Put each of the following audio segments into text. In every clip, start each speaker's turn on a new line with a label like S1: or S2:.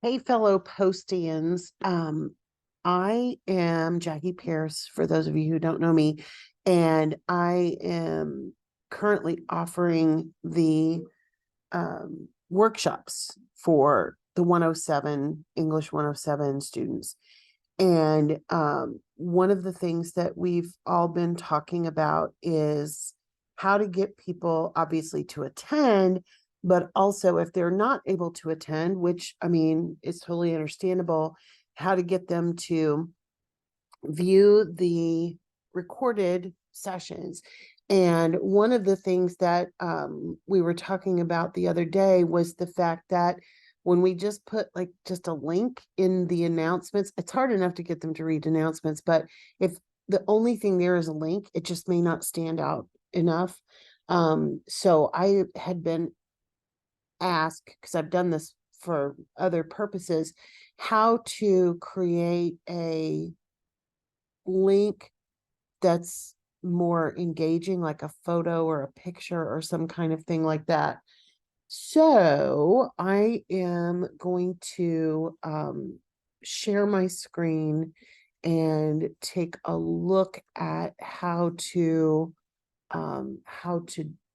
S1: Hey, fellow Postians. I am Jackie Pierce, for those of you who don't know me, and I am currently offering the workshops for the 107 English 107 students. And one of the things that we've all been talking about is how to get people, obviously, to attend, but also if they're not able to attend, which I mean is totally understandable, how to get them to view the recorded sessions. And one of the things that we were talking about the other day was the fact that when we just put like just a link in the announcements, it's hard enough to get them to read announcements, but if the only thing there is a link, it just may not stand out enough. So I had been asked, because I've done this for other purposes, how to create a link that's more engaging, like a photo or a picture or some kind of thing like that. So I am going to share my screen and take a look at how to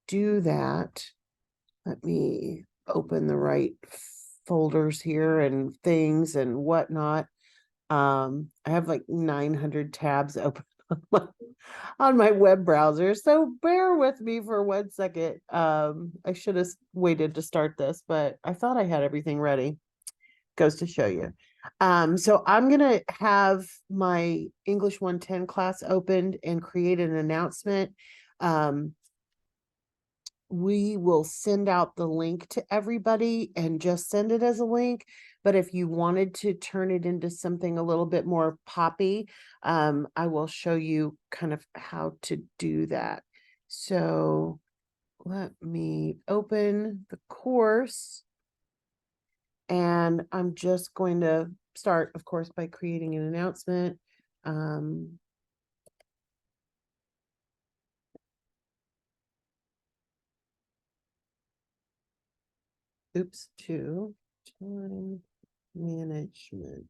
S1: do that. Let me open the right folders here and things and whatnot. I have like 900 tabs open on my web browser, so bear with me for 1 second. I should have waited to start this, but I thought I had everything ready. Goes to show you. So I'm gonna have my English 110 class opened and create an announcement. Um, we will send out the link to everybody and just send it as a link. But if you wanted to turn it into something a little bit more poppy, I will show you kind of how to do that. So let me open the course, and I'm just going to start, of course, by creating an announcement. To time management.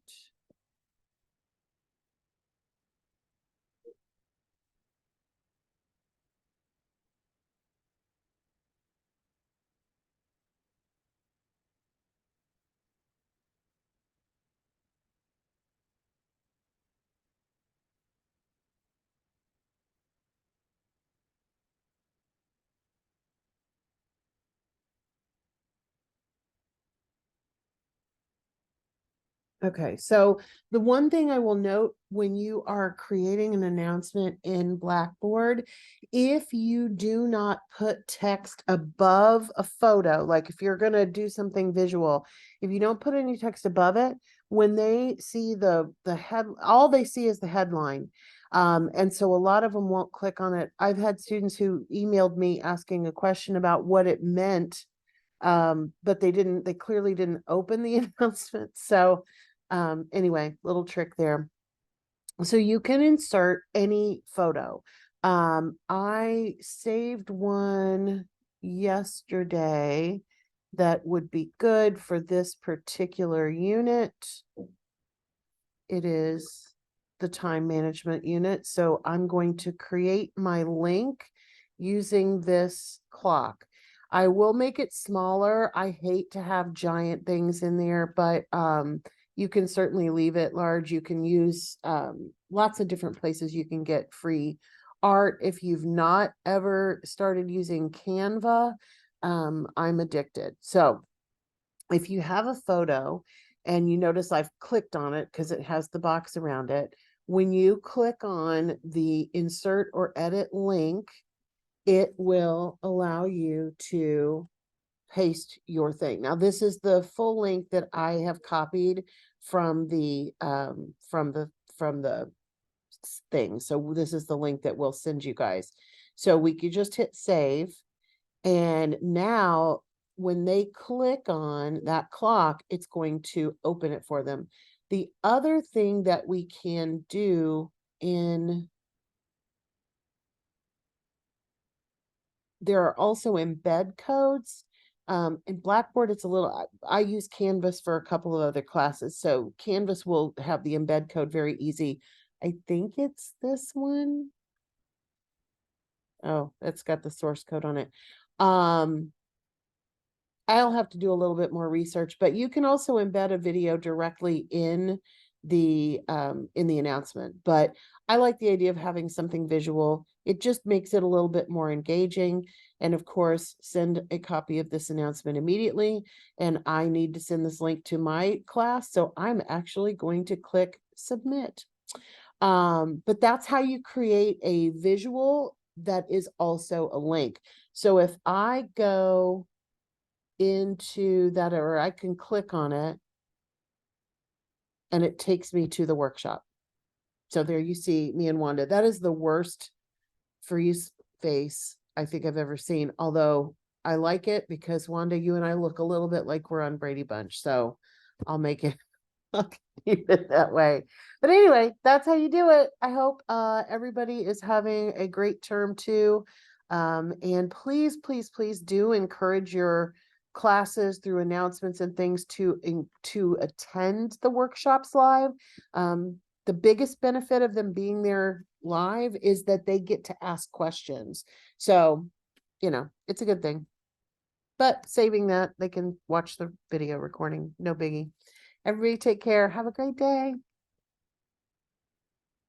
S1: Okay, so the one thing I will note when you are creating an announcement in Blackboard, if you do not put text above a photo, like if you're going to do something visual, if you don't put any text above it, when they see the head, all they see is the headline. And so a lot of them won't click on it. I've had students who emailed me asking a question about what it meant, but they clearly didn't open the announcement. So anyway, little trick there. So you can insert any photo. I saved one yesterday that would be good for this particular unit. It is the time management unit. So I'm going to create my link using this clock. I will make it smaller. I hate to have giant things in there, but you can certainly leave it large. You can use lots of different places you can get free art. If you've not ever started using Canva, I'm addicted. So if you have a photo and you notice I've clicked on it because it has the box around it, when you click on the insert or edit link, it will allow you to paste your thing. Now, this is the full link that I have copied from the from the thing. So this is the link that we'll send you guys. So we could just hit save, and now when they click on that clock, it's going to open it for them. The other thing that we can do there are also embed codes. In Blackboard, it's a little, I use Canvas for a couple of other classes. So Canvas will have the embed code very easy. I think it's this one. Oh, it's got the source code on it. I'll have to do a little bit more research, but you can also embed a video directly in the announcement. But I like the idea of having something visual. It just makes it a little bit more engaging. And of course, send a copy of this announcement immediately. And I need to send this link to my class. So I'm actually going to click submit. But that's how you create a visual that is also a link. So if I go into that, or I can click on it and it takes me to the workshop. So there you see me and Wanda. That is the worst freeze face I think I've ever seen. Although I like it because Wanda, you and I look a little bit like we're on Brady Bunch. So I'll make it, I'll keep it that way. But anyway, that's how you do it. I hope everybody is having a great term too. And please, please, please do encourage your classes through announcements and things to attend the workshops live. The biggest benefit of them being there live is that they get to ask questions. So, it's a good thing. But saving that, they can watch the video recording. No biggie. Everybody take care. Have a great day.